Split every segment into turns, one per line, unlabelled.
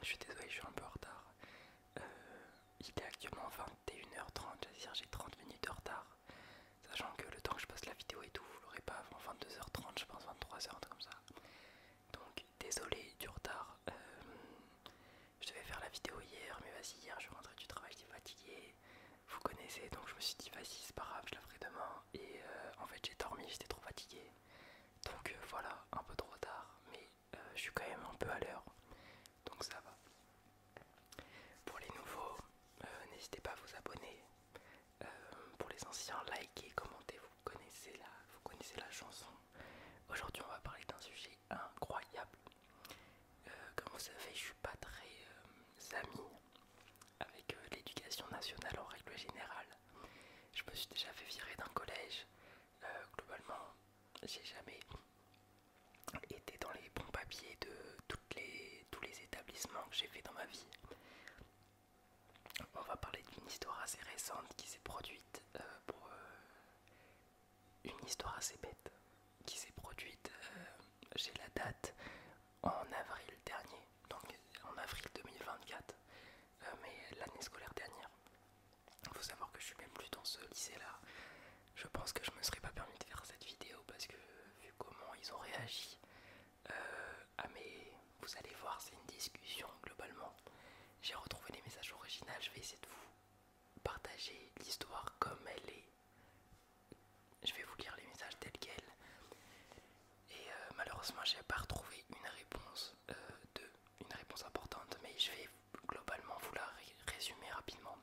Je suis désolé, je suis un peu en retard. Euh, il est actuellement 21h30, c'est-à-dire j'ai 30 minutes de retard. Sachant que le temps que je poste la vidéo et tout, vous l'aurez pas avant 22h30, je pense 23h, un truc comme ça. Donc désolé du retard. Je devais faire la vidéo hier, mais vas-y, hier je suis rentré du travail, j'étais fatigué. Vous connaissez, donc je me suis dit vas-y, c'est pas grave, je la ferai demain. Et en fait j'ai dormi, j'étais trop fatigué. Donc voilà, un peu de retard, mais je suis quand même un peu à l'heure. Donc ça va. Pour les nouveaux, n'hésitez pas à vous abonner. Euh, pour les anciens, likez, commentez, vous connaissez la chanson. Aujourd'hui on va parler d'un sujet incroyable. Comme vous savez, je suis pas très ami avec l'éducation nationale en règle générale. Je me suis déjà fait virer d'un collège. Globalement, j'ai jamais été dans les bons papiers de tous les établissements que j'ai fait dans ma vie. On va parler d'une histoire assez récente qui s'est produite pour une histoire assez bête qui s'est produite, j'ai la date, en avril dernier, donc en avril 2024, mais l'année scolaire dernière. Il faut savoir que je suis même plus dans ce lycée-là. Je pense que je me serais pas permis de faire cette vidéo parce que vu comment ils ont réagi à mes... Vous allez voir, c'est une discussion globalement. J'ai retrouvé les messages originaux, je vais essayer de vous partager l'histoire comme elle est. Je vais vous lire les messages tels quels. Et malheureusement, j'ai pas retrouvé une réponse importante, mais je vais globalement vous la résumer rapidement.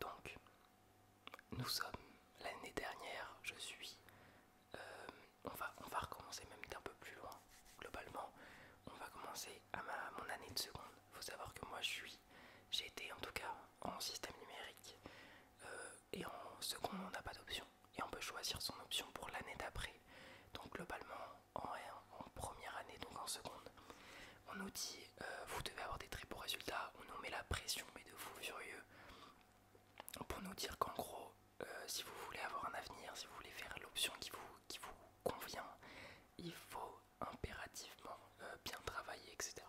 Donc, nous sommes l'année dernière, je suis. On va recommencer même d'un peu plus loin. Globalement, on va commencer à mon année de seconde. Il faut savoir que moi, j'ai été en tout cas en système numérique. Et en seconde, on n'a pas d'option. Et on peut choisir son option pour l'année d'après. Donc globalement, en première année, donc en seconde, on nous dit vous devez avoir des très beaux résultats. On nous met la pression, mais de fou furieux, pour nous dire qu'en gros, si vous voulez avoir un avenir, si vous voulez faire l'option qui vous convient, il faut impérativement bien travailler, etc.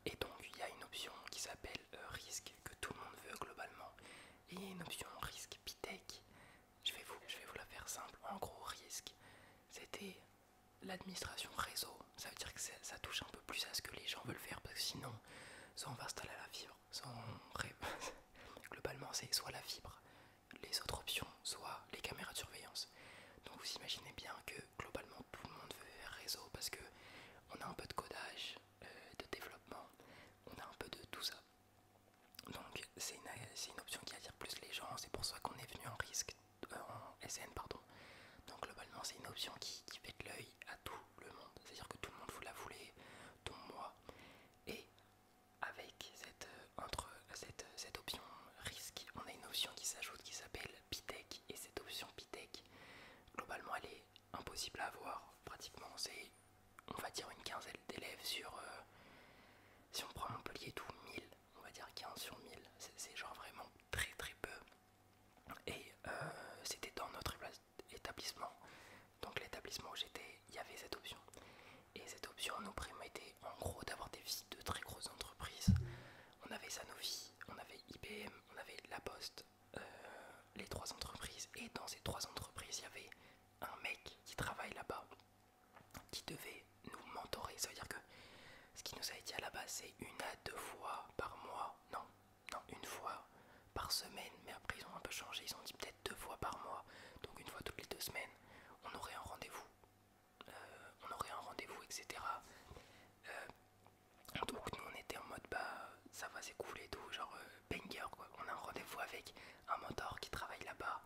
Et donc il y a une option qui s'appelle risque que tout le monde veut globalement. Et il y a une option risque Pitech. Je vais vous la faire simple. En gros, risque, c'était l'administration réseau. Ça veut dire que ça touche un peu plus à ce que les gens veulent faire parce que sinon, soit on va installer la fibre, soit on globalement c'est soit la fibre, les autres options, soit les caméras de surveillance. Donc vous imaginez bien que globalement tout le monde veut faire réseau parce que on a un peu de codage, de développement, on a un peu de tout ça. Donc c'est une option qui attire plus les gens, c'est pour ça qu'on est venu en risque, en SN pardon. Donc globalement c'est une option qui fait de l'œil à tout le monde, c'est-à-dire que tout le monde vous la voulait, dont moi. Et avec cette option risque, on a une option qui s'ajoute qui s'appelle Pitech. Et cette option Pitech, globalement elle est impossible à avoir, pratiquement c'est on va dire une quinzaine d'élèves sur, si on prend Montpellier tout, 1000, on va dire 15 sur 1000, c'est genre vraiment très très peu. Et c'était dans notre établissement, donc l'établissement où j'étais, il y avait cette option. Et cette option nous permettait en gros d'avoir des visites de très grosses entreprises. On avait Sanofi, on avait IBM, on avait La Poste, les trois entreprises. Et dans ces trois entreprises, il y avait un mec qui travaille là-bas, qui devait nous mentorer. Ça veut dire que ce qui nous a été à la base, c'est 1 à 2 fois par mois. Non, non, 1 fois par semaine. Mais après, ils ont un peu changé. Ils ont dit peut-être 2 fois par mois. Donc 1 fois toutes les 2 semaines, on aurait un rendez-vous. Etc. Donc nous, on était en mode bah ça va, c'est cool et tout. Genre banger quoi. On a un rendez-vous avec un mentor qui travaille là-bas.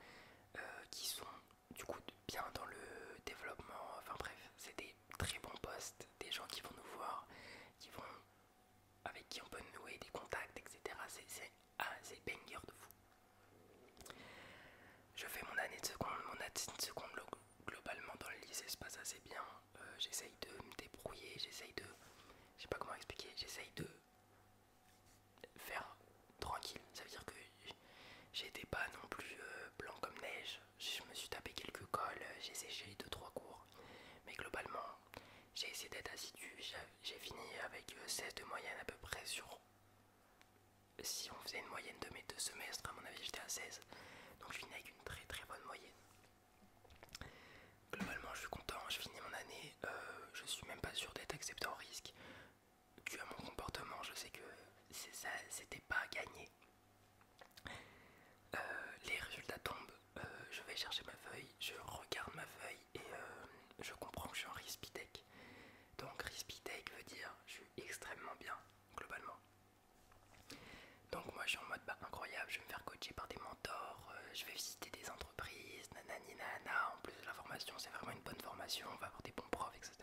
Qui sont du coup bien dans le développement. Enfin bref, c'est des très bons postes, des gens qui vont nous voir, qui vont avec qui on peut nouer des contacts, etc. C'est banger de fou. Je fais mon année de seconde, globalement dans le lycée se passe assez bien. J'essaye de me débrouiller, je sais pas comment expliquer, j'essaye de faire tranquille. Ça veut dire que j'étais pas non plus blanc comme neige. Je me suis tapé quelques cols, j'ai séché 2-3 cours. Mais globalement, j'ai essayé d'être assidu. J'ai fini avec 16 de moyenne à peu près sur... Si on faisait une moyenne de mes 2 semestres, à mon avis j'étais à 16. Donc je finis avec une très très bonne moyenne. Globalement je suis content, je finis mon année. Je suis même pas sûr d'être accepté en risque. Dû à mon comportement, je sais que c'était pas gagné. Les résultats tombent, je vais chercher ma feuille, je regarde ma feuille et je comprends que je suis en Rispitech. Donc Rispitech veut dire je suis extrêmement bien globalement. Donc moi je suis en mode bah, incroyable, je vais me faire coacher par des mentors, je vais visiter des entreprises, nanani nanana. En plus de la formation, c'est vraiment une bonne formation, on va avoir des bons profs, etc.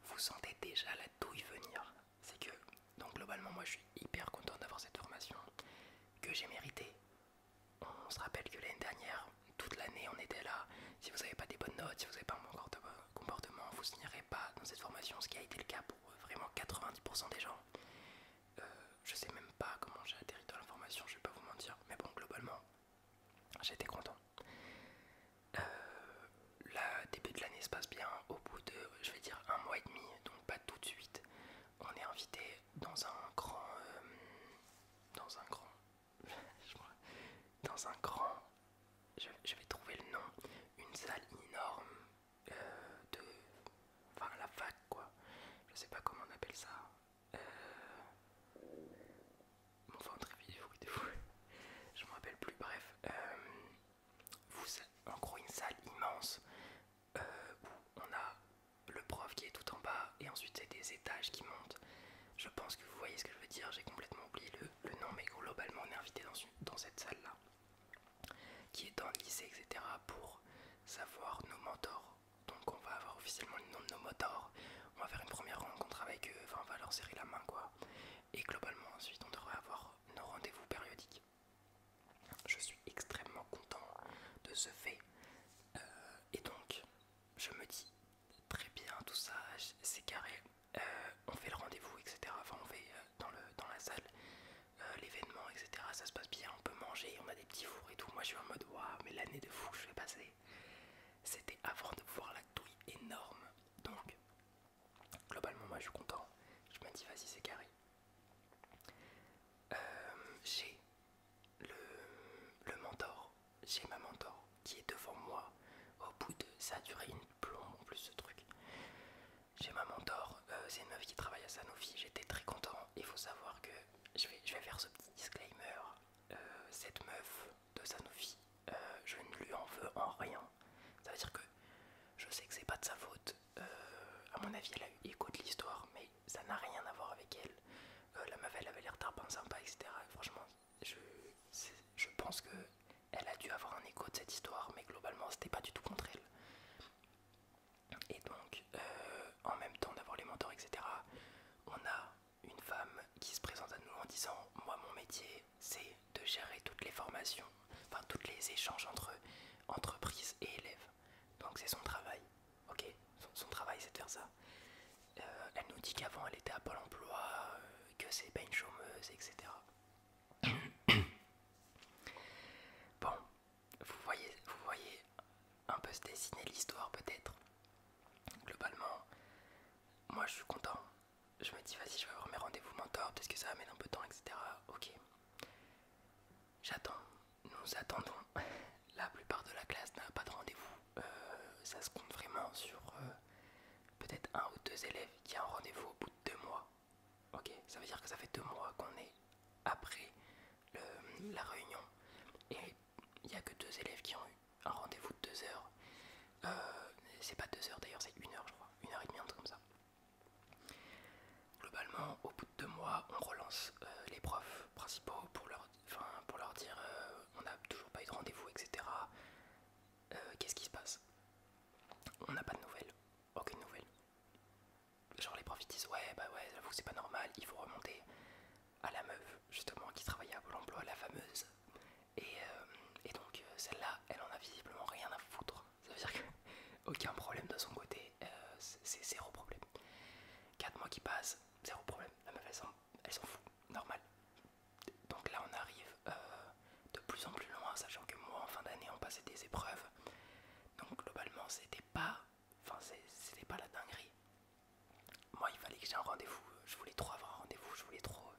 Vous sentez déjà la douille venir. C'est que, donc globalement moi je suis hyper content d'avoir cette formation que j'ai méritée. On se rappelle que l'année dernière, toute l'année on était là. Si vous n'avez pas des bonnes notes, si vous n'avez pas un bon comportement, vous ne signerez pas dans cette formation, ce qui a été le cas pour vraiment 90% des gens. Je sais même pas comment j'ai atterri dans la formation, je vais pas vous mentir, mais bon, globalement, j'étais content. Le début de l'année se passe bien. Au bout de, je vais dire, 1 mois et demi, donc pas tout de suite, on est invité dans un grand, dans un grand, je vais trouver le nom, une salle énorme de, enfin la fac quoi. Je sais pas comment on appelle ça. Mon ventre est fou. Je me rappelle plus. Bref, en gros une salle immense où on a le prof qui est tout en bas et ensuite c'est des étages qui montent. Je pense que vous voyez ce que je veux dire, j'ai complètement oublié le nom, mais globalement on est invité dans cette salle là qui est dans le lycée, etc. pour savoir nos mentors. Donc on va avoir officiellement le nom de nos mentors, on va faire une première rencontre avec eux, enfin on va leur serrer la main quoi. Et globalement ensuite on devrait avoir nos rendez-vous périodiques. Je suis extrêmement content de ce fait. Et donc je me dis très bien tout ça, c'est carré. On fait le rendez-vous, etc. Enfin on fait dans la salle l'événement, etc. Ça se passe bien, on peut manger, on a des petits fours et tout. Moi je suis en mode waouh, mais l'année de fou que je vais passer. C'était avant de voir la douille énorme. Donc globalement moi je suis content. Je me dis vas-y c'est carré. J'ai le mentor, j'ai ma mentor qui est devant moi. Au bout de, ça a duré une plombe en plus ce truc. J'ai ma mentor, c'est une meuf qui travaille à Sanofi, j'étais très content. Il faut savoir que je vais faire ce petit disclaimer. Cette meuf de Sanofi, je ne lui en veux en rien. Ça veut dire que je sais que c'est pas de sa faute. À mon avis, elle a eu écho de l'histoire, mais ça n'a rien à voir avec elle. La meuf, elle avait l'air tarpin sympa, etc. Et franchement, je pense que elle a dû avoir un écho de cette histoire, mais globalement, c'était pas du tout contre elle. Et donc, en même temps d'avoir les mentors, etc., on a une femme qui se présente à nous en disant moi, mon métier, c'est de gérer toutes les formations, enfin, tous les échanges entre entreprises et élèves. Donc, c'est son travail, ok, son travail, c'est de faire ça. Elle nous dit qu'avant, elle était à Pôle emploi, que c'est pas une chômeuse, etc. Bon, vous voyez un peu se dessiner l'histoire, peut-être. Globalement, moi je suis content. Je me dis vas-y je vais avoir mes rendez-vous mentors, peut-être que ça va mettre un peu de temps, etc. Ok. J'attends. Nous attendons. La plupart de la classe n'a pas de rendez-vous. Ça se compte vraiment sur peut-être 1 ou 2 élèves qui a un rendez-vous au bout de 2 mois. Ok, ça veut dire que ça fait 2 mois qu'on est après la réunion. Et il n'y a que 2 élèves qui ont eu un rendez-vous de 2 heures. C'est pas 2 heures d'ailleurs, c'est 1 heure je crois. 1 heure et demie, un truc comme ça. Globalement, au bout de 2 mois, on relance les profs principaux pour leur dire on n'a toujours pas eu de rendez-vous, etc. Qu'est-ce qui se passe? On n'a pas de nouvelles, aucune nouvelle. Genre les profs ils disent ouais bah ouais j'avoue c'est pas normal, il faut remonter à la meuf justement qui travaillait à Pôle emploi, la fameuse. Et donc celle-là, elle en a visiblement rien à foutre. Ça veut dire que aucun problème de son côté, c'est zéro problème. 4 mois qui passent, zéro problème. La meuf elle s'en fout, normal. Donc là on arrive de plus en plus loin, sachant que moi en fin d'année on passait des épreuves. Donc globalement c'était pas la dinguerie. j'ai un rendez-vous, je voulais trop avoir un rendez-vous, je voulais trop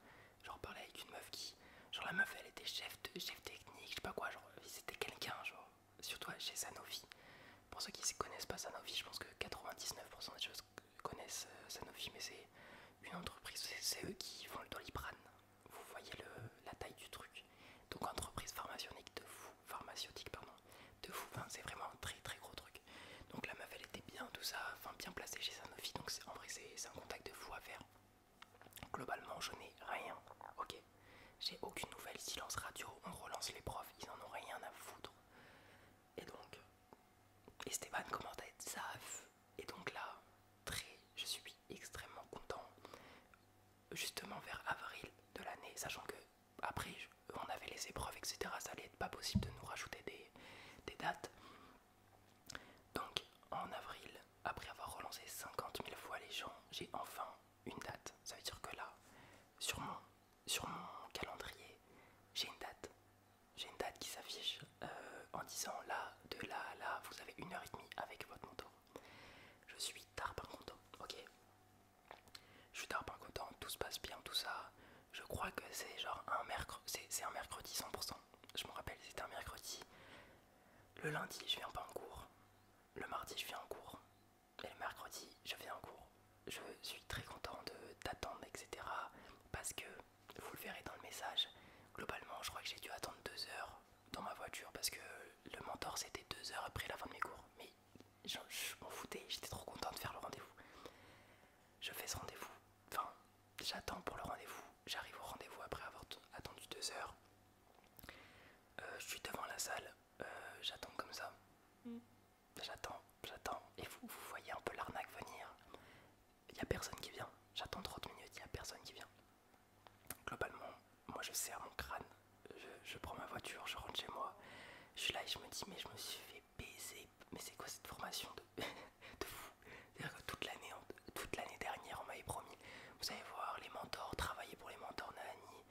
genre parler avec une meuf qui, genre la meuf elle était chef technique, je sais pas quoi, genre c'était quelqu'un genre, surtout chez Sanofi. Pour ceux qui ne connaissent pas Sanofi, je pense que 99% des choses connaissent Sanofi, mais c'est une entreprise, c'est eux qui font le Doliprane. Vous voyez la taille du truc. Donc entreprise pharmaceutique pardon, de fou, enfin, c'est vraiment un très très gros truc. Donc la meuf elle était bien tout ça, enfin bien placée chez Sanofi, donc en vrai c'est un contact de fou à faire. Globalement je n'ai rien, ok. J'ai aucune nouvelle, silence radio, on relance les profs, ils en ont rien à foutre. Et donc, Esteban commence à être saf. Et donc là, je suis extrêmement content. Justement vers avril de l'année, sachant que après on avait les épreuves, etc. Ça allait être pas possible de nous rajouter des dates. Donc en avril, après avoir relancé 50 000 fois les gens, j'ai enfin une date. Ça veut dire que là, sur mon calendrier, j'ai une date. J'ai une date qui s'affiche en disant là, de là à là, vous avez 1h30 avec votre mentor. Je suis tarbin content, ok. Je suis tarbin content, tout se passe bien, tout ça. Je crois que c'est genre un mercredi, c'est un mercredi 100%. Je me rappelle, c'était un mercredi. Le lundi, je viens pas en cours. Le mardi, je viens en cours. Et le mercredi, je viens en cours. Je suis très content d'attendre, etc. Parce que, vous le verrez dans le message, globalement, je crois que j'ai dû attendre 2 heures dans ma voiture parce que le mentor c'était 2 heures après la fin de mes cours. Mais je m'en foutais, j'étais trop content de faire le rendez-vous. Je fais ce rendez-vous, enfin, j'attends pour le rendez-vous. J'arrive au rendez-vous après avoir attendu 2 heures. Je suis devant la salle, j'attends comme ça. J'attends, et vous voyez un peu l'arnaque venir. Il n'y a personne qui vient, j'attends 30 minutes, il n'y a personne qui vient. Globalement, moi je serre mon crâne, je prends ma voiture, je rentre chez moi. Je suis là et je me dis, mais je me suis fait baiser. Mais c'est quoi cette formation de fou? C'est-à-dire que toute l'année dernière, on m'avait promis, vous allez voir, les mentors, travailler pour les mentors, nanani.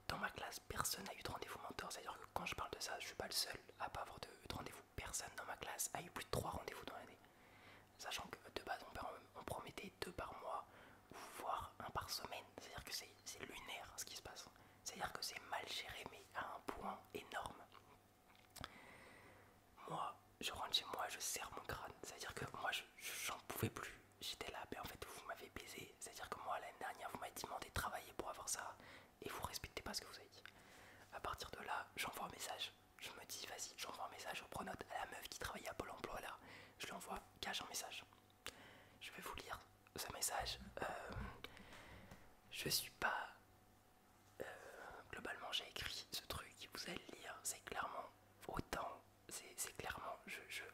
Dans ma classe, personne n'a eu de rendez-vous mentor. C'est-à-dire que quand je parle de ça, je suis pas le seul à pas avoir de rendez-vous. Personne dans ma classe a eu plus de 3 rendez-vous dans l'année. Sachant que de base, on promettait 2 par mois, ou voire 1 par semaine. C'est-à-dire que c'est lunaire ce qui se passe. C'est-à-dire que c'est mal géré, mais à un point énorme. Moi, je rentre chez moi, je serre mon crâne. C'est-à-dire que moi, j'en pouvais plus. J'étais là, mais en fait, vous m'avez baisé. C'est-à-dire que moi, l'année dernière, vous m'avez demandé de travailler pour avoir ça. Et vous respectez pas ce que vous avez dit. À partir de là, j'envoie un message. Je me dis, vas-y, j'envoie un message, je prends note à la meuf qui travaille à Pôle emploi là. Je lui envoie, cache un message. Je vais vous lire ce message. Je suis pas... globalement, j'ai écrit ce truc, vous allez le lire. C'est clairement autant... C'est clairement...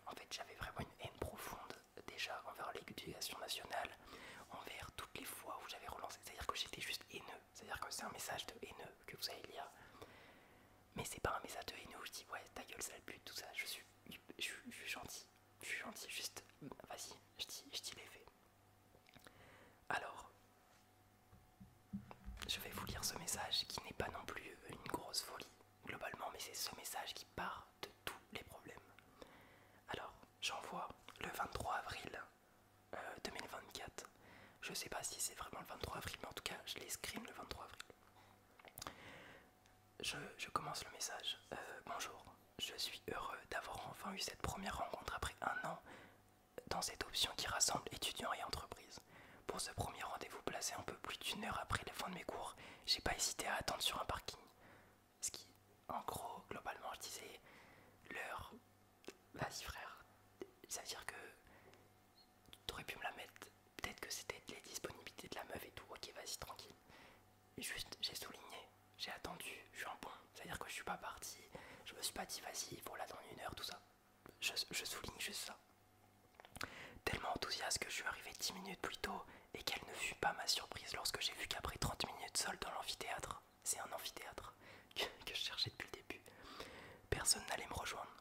en fait, j'avais vraiment une haine profonde déjà envers l'éducation nationale, envers toutes les fois où j'avais relancé. C'est-à-dire que j'étais juste haineux. C'est-à-dire que c'est un message de haineux que vous allez lire. Mais c'est pas un message de haineux où je dis ouais ta gueule sale pute, tout ça. Je suis gentil. Je suis gentil, juste vas-y, je dis les faits. Alors, je vais vous lire ce message qui n'est pas non plus une grosse folie globalement, mais c'est ce message qui part de tous les problèmes. Alors, j'envoie le 23 avril 2024. Je sais pas si c'est vraiment le 23 avril, mais en tout cas, je l'ai screen le 23 avril. Je commence le message. Bonjour, je suis heureux d'avoir enfin eu cette première rencontre après 1 an dans cette option qui rassemble étudiants et entreprises. Pour ce premier rendez-vous placé un peu plus d'1 heure après la fin de mes cours, j'ai pas hésité à attendre sur un parking. Ce qui, en gros, globalement, je disais l'heure, vas-y frère, ça veut dire que t'aurais pu me la mettre, peut-être que c'était les disponibilités de la meuf et tout, ok vas-y tranquille. Et juste, j'ai souligné, j'ai attendu, je suis un bon, c'est-à-dire que je suis pas parti, je me suis pas dit vas-y, voilà dans 1 heure, tout ça. Je souligne juste ça. Tellement enthousiaste que je suis arrivé 10 minutes plus tôt et quelle ne fut pas ma surprise lorsque j'ai vu qu'après 30 minutes seul dans l'amphithéâtre, c'est un amphithéâtre que je cherchais depuis le début, personne n'allait me rejoindre.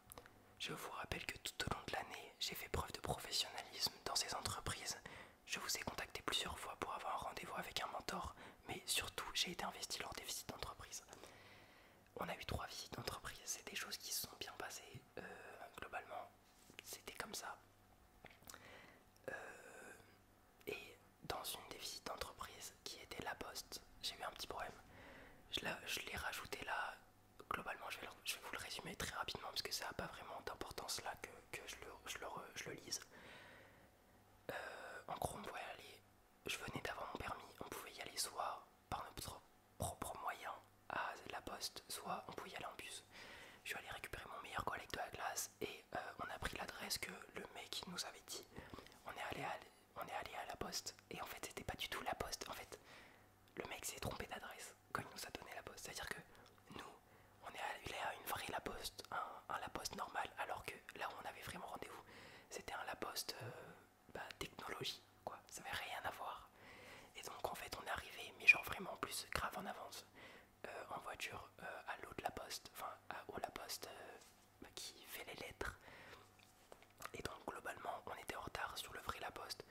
Je vous rappelle que tout au long de l'année, j'ai fait preuve de professionnalisme dans ces entreprises. Je vous ai contacté plusieurs fois pour avoir un rendez-vous avec un mentor, mais surtout j'ai été investi lors des visites d'entreprise. On a eu 3 visites d'entreprise, c'est des choses qui se sont bien passées, globalement, c'était comme ça. Et dans une des visites d'entreprise, ça n'a pas vraiment d'importance là que je le lise. En gros, on pouvait aller, je venais d'avoir mon permis, on pouvait y aller soit par notre propre moyen à la poste, soit on pouvait y aller en bus. Je suis allé récupérer mon meilleur collègue de la classe et on a pris l'adresse que le mec nous avait dit. On est allé à la poste et en fait c'était pas du tout la poste. En fait le mec s'est trompé d'adresse quand il nous a donné la poste. C'est-à-dire que nous on est allé à une vraie la poste, un la poste normal, alors que là où on avait vraiment rendez-vous c'était un la poste technologie quoi. Ça avait rien à voir. Et donc en fait on est arrivé mais genre vraiment plus grave en avance. En voiture à l'eau de la poste, enfin au la poste qui fait les lettres. Et donc globalement on était en retard sur le vrai la poste.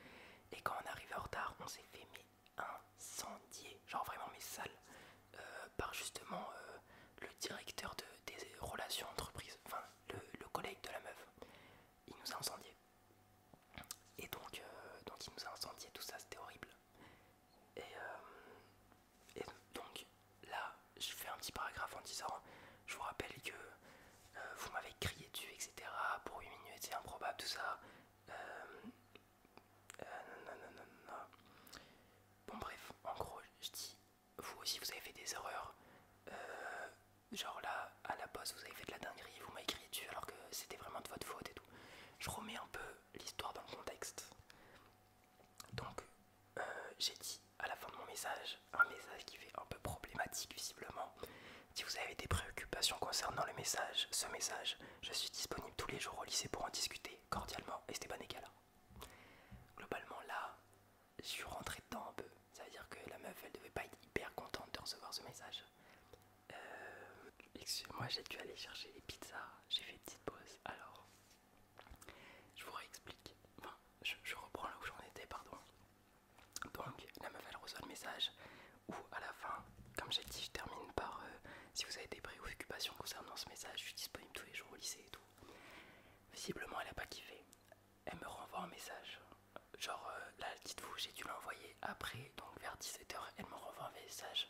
Et quand on arrivait en retard on s'est fait mais incendier, genre vraiment mes salles, par justement le directeur des relations entreprises, enfin le collègue de la meuf. Il nous a incendié. Et donc il nous a incendié, tout ça c'était horrible. Et, donc là, je fais un petit paragraphe en disant je vous rappelle que vous m'avez crié dessus, etc. pour 8 minutes, c'est improbable, tout ça. Nanana. Bon, bref, en gros, je dis vous aussi, vous avez fait des erreurs. Genre là, à la poste, vous avez fait de la dinguerie, vous m'avez crié dessus alors que c'était vraiment de votre faute et tout. Je remets un peu l'histoire dans le contexte. Donc, j'ai dit à la fin de mon message, un message qui fait un peu problématique visiblement. Si vous avez des préoccupations concernant le message, ce message, je suis disponible tous les jours au lycée pour en discuter. Cordialement, Esteban Egala. Globalement là, je suis rentré dedans un peu. Ça veut dire que la meuf, elle devait pas être hyper contente de recevoir ce message. Excusez-moi, j'ai dû aller chercher les pizzas. J'ai fait une petite pause. Alors, je vous réexplique. Enfin, je reprends là où j'en étais, pardon. Donc, la meuf, elle reçoit le message où à la fin, comme j'ai dit, je termine par si vous avez des préoccupations concernant ce message, je suis disponible tous les jours au lycée et tout. Visiblement, elle a pas kiffé. Elle me renvoie un message. Genre, là, dites-vous, j'ai dû l'envoyer après, donc vers 17h, elle me renvoie un message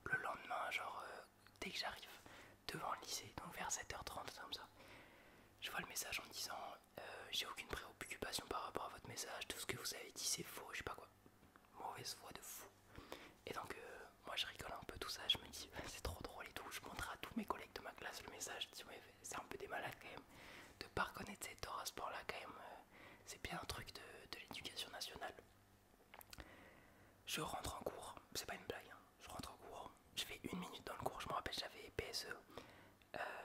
le lendemain, genre, dès que j'arrive devant le lycée, donc vers 7h30, comme ça. Je vois le message en me disant j'ai aucune préoccupation par rapport à votre message, tout ce que vous avez dit c'est faux, je sais pas quoi. Mauvaise foi de fou. Et donc moi je rigole un peu tout ça, je me dis c'est trop drôle et tout, je montre à tous mes collègues de ma classe le message, je dis ouais c'est un peu des malades quand même, de pas reconnaître cette Torah sport là quand même, c'est bien un truc de l'éducation nationale. Je rentre en cours, c'est pas une blague, hein. Je rentre en cours, je fais 1 minute dans le cours, je me rappelle j'avais PSE,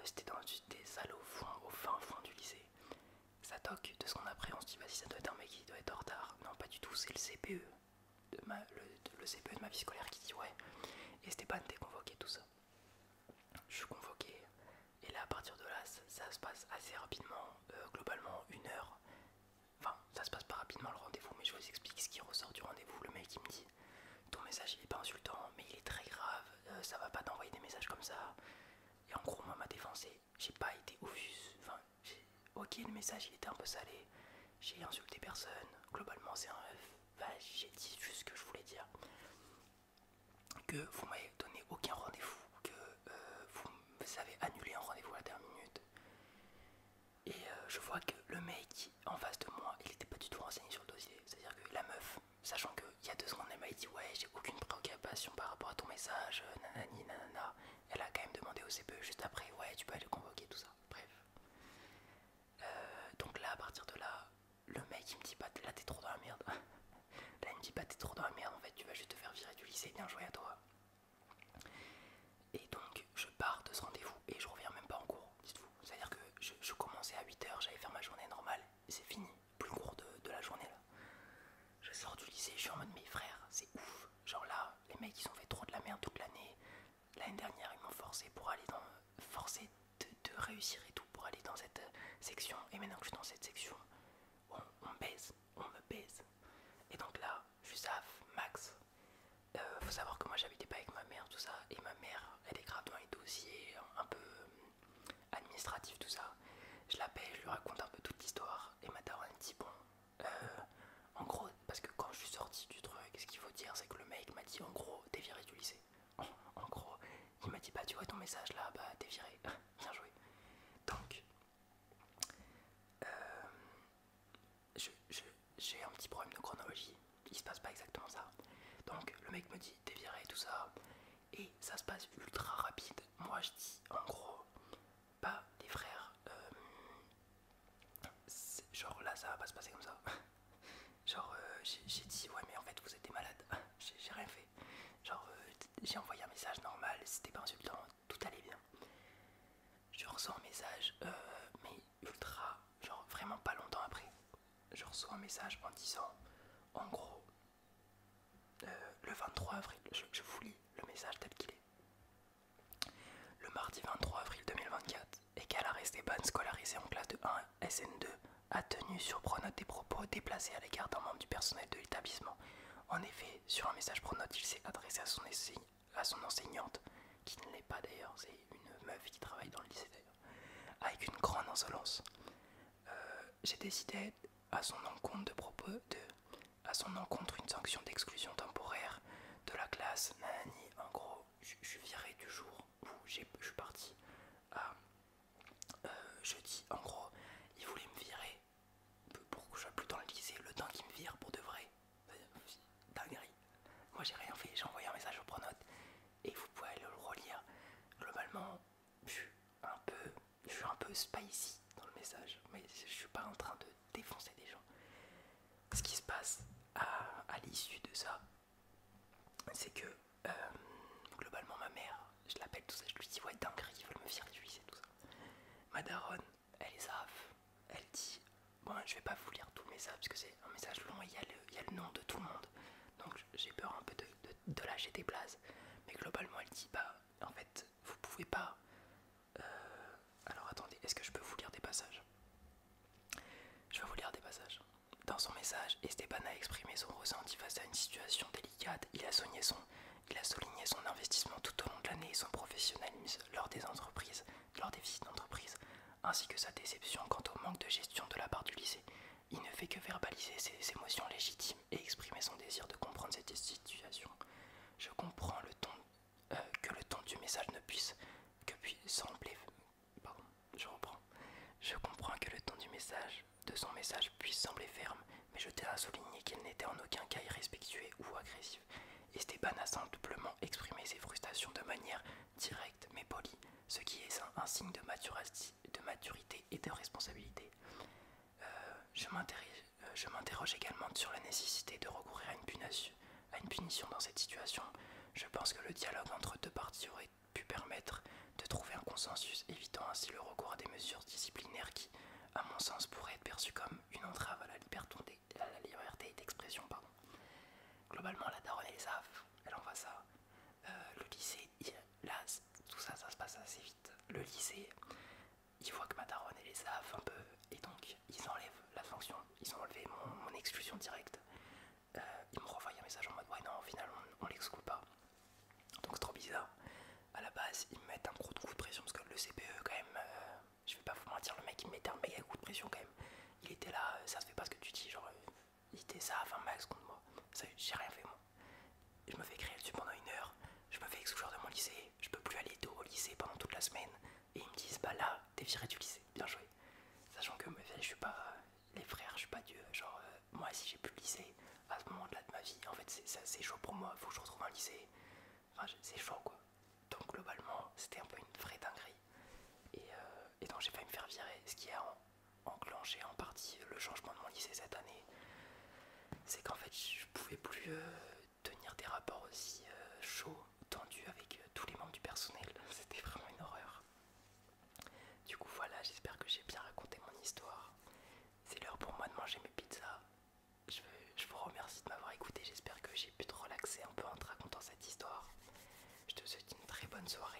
c'était dans des salles au fin fond du lycée. Ça toque, de ce qu'on après on se dit vas-y ça doit être un mec qui doit être en retard. Non pas du tout, c'est le CPE le CPE de ma vie scolaire qui dit ouais. Et Stéphane t'es convoqué, tout ça. Je suis convoqué et là à partir de là ça se passe assez rapidement, globalement 1 heure. Enfin ça se passe pas rapidement le rendez-vous, mais je vous explique ce qui ressort du rendez-vous. Le mec il me dit ton message il est pas insultant mais il est très grave, ça va pas d'envoyer des messages comme ça. Et en gros moi ma défense c'est j'ai pas été obvious, enfin ok le message il était un peu salé, j'ai insulté personne, globalement c'est un j'ai dit juste ce que je voulais dire, que vous m'avez donné aucun rendez-vous, que vous avez annulé un rendez-vous à la dernière minute. Et je vois que le mec en face de moi il était pas du tout renseigné sur le dossier, c'est à dire que la meuf, sachant qu'il y a 2 secondes elle m'a dit ouais j'ai aucune préoccupation par rapport à ton message, nanani nanana, elle a quand même demandé au CPE juste après ouais tu peux aller le convoquer tout ça, bref. Donc là à partir de là le mec il me dit bah là t'es trop dans la merde. Là il me dit bah t'es trop dans la merde en fait, tu vas juste te faire virer du lycée, bien joué à toi. Et donc je pars de ce rendez-vous et je reviens même pas en cours, dites-vous. C'est à dire que je commençais à 8h, j'allais faire ma journée normale et c'est fini, plus court de la journée là. Je sors du lycée, je suis en mode mais frère c'est ouf. Genre là les mecs ils ont fait trop de la merde toute l'année. L'année dernière ils m'ont forcé pour aller dans... forcé de réussir et tout pour aller dans cette section. Et maintenant que je suis dans cette section, on me baise, on me baise. Et donc là, Jusaf, Max, faut savoir que moi j'habitais pas avec ma mère, tout ça. Et ma mère, elle est grave dans les dossiers un peu administratifs, tout ça. Je l'appelle, je lui raconte un peu toute l'histoire. Et ma daronne elle dit bon, en gros, parce que quand je suis sorti du truc, ce qu'il faut dire c'est que le mec m'a dit en gros, t'es viré du lycée. En gros, il m'a dit bah tu vois ton message là, bah t'es viré, bien joué. Donc j'ai un petit problème de chronologie, il se passe pas exactement ça. Donc le mec me dit t'es viré et tout ça, et ça se passe ultra rapide. Moi je dis en gros, bah les frères, genre là ça va pas se passer comme ça. Genre j'ai dit ouais mais en fait vous êtes des malades, j'ai rien fait. Genre j'ai envoyé un message normal, c'était pas insultant, tout allait bien. Je reçois un message, mais ultra, genre vraiment pas longtemps après. Je reçois un message en disant, en gros, le 23 avril, je vous lis le message tel qu'il est. Le mardi 23 avril 2024, Égale Arrêt Esteban, scolarisé en classe de 1 SN2, a tenu sur pronote des propos déplacés à l'égard d'un membre du personnel de l'établissement. En effet, sur un message pronote, il s'est adressé à son enseignante, qui ne l'est pas d'ailleurs, c'est une meuf qui travaille dans le lycée d'ailleurs, avec une grande insolence. J'ai décidé à son encontre à son encontre une sanction d'exclusion temporaire de la classe. Nani, en gros, je suis viré du jour où je suis parti à jeudi. En gros, il voulait me virer pour que je sois plus dans le lycée, le temps qu'il me vire pour de vrai. Dinguerie. Moi j'ai rien fait, j'ai envoyé un message au pronote et vous pouvez aller le relire. Globalement, je suis un peu spicy dans le message, mais je suis pas en train de défoncer des gens. Ce qui se passe à l'issue de ça, c'est que globalement ma mère, je l'appelle tout ça, je lui dis ouais dinguerie, ils veulent me virer du lycée, tout ça. Ma daronne, elle est zaf, elle dit bon je vais pas vous lire tout le message parce que c'est un message long et il y a le nom de tout le monde. Donc j'ai peur un peu de lâcher des blases. Mais globalement elle dit bah en fait vous pouvez pas. Alors attendez, est-ce que je peux vous lire des passages? Je vais vous lire des passages. Dans son message, Esteban a exprimé son ressenti face à une situation délicate. Il a souligné son investissement tout au long de l'année et son professionnalisme lors des visites d'entreprise, ainsi que sa déception quant au manque de gestion de la part du lycée. Il ne fait que verbaliser ses émotions légitimes et exprimer son désir de comprendre cette situation. Je comprends que le ton du message ne puisse sembler. Pardon, je reprends. Je comprends que le ton de son message puisse sembler ferme, mais je tiens à souligner qu'il n'était en aucun cas irrespectueux ou agressif. Esteban a simplement exprimé ses frustrations de manière directe mais polie, ce qui est un signe de maturité et de responsabilité. Je m'interroge également sur la nécessité de recourir à une punition dans cette situation. Je pense que le dialogue entre deux parties aurait pu permettre de trouver un consensus, évitant ainsi le recours à des mesures disciplinaires qui, à mon sens, pourraient être perçues comme une entrave à la liberté d'expression. Globalement, la daronne et les AF, elle envoie ça. Le lycée, là, tout ça, ça se passe assez vite. Le lycée, ils voient que ma daronne et les AF un peu, et donc ils enlèvent la sanction, ils ont enlevé mon exclusion directe. Ils me renvoient un message en mode ouais non, au final on l'exclut pas. Donc c'est trop bizarre. À la base, ils me mettent un gros coup de pression parce que le CPE, quand même, je vais pas vous mentir, le mec il me mettait un méga coup de pression quand même. Il était là, ça se fait pas ce que tu dis, genre il était ça à 20 max contre moi. J'ai rien fait moi. Je me fais créer dessus pendant 1 heure, je me fais exclure de mon lycée, je peux plus aller au lycée pendant toute la semaine. Et ils me disent bah là, t'es viré du lycée, bien joué. Sachant que je suis pas les frères, je suis pas Dieu. Genre moi si j'ai plus le lycée à ce moment-là de ma vie, en fait c'est chaud pour moi, faut que je retrouve un lycée. Enfin c'est chaud quoi. Donc globalement c'était un peu une vraie dinguerie. Et donc j'ai failli me faire virer, ce qui a enclenché en partie le changement de mon lycée cette année. C'est qu'en fait je pouvais plus tenir des rapports aussi chauds, tendus avec tous les membres du personnel. C'était vraiment une horreur. Du coup voilà, j'espère que j'ai bien raconté mon histoire. C'est l'heure pour moi de manger mes pizzas. Je vous remercie de m'avoir écouté, j'espère que j'ai pu te relaxer un peu en te racontant cette histoire. Je te souhaite une très bonne soirée.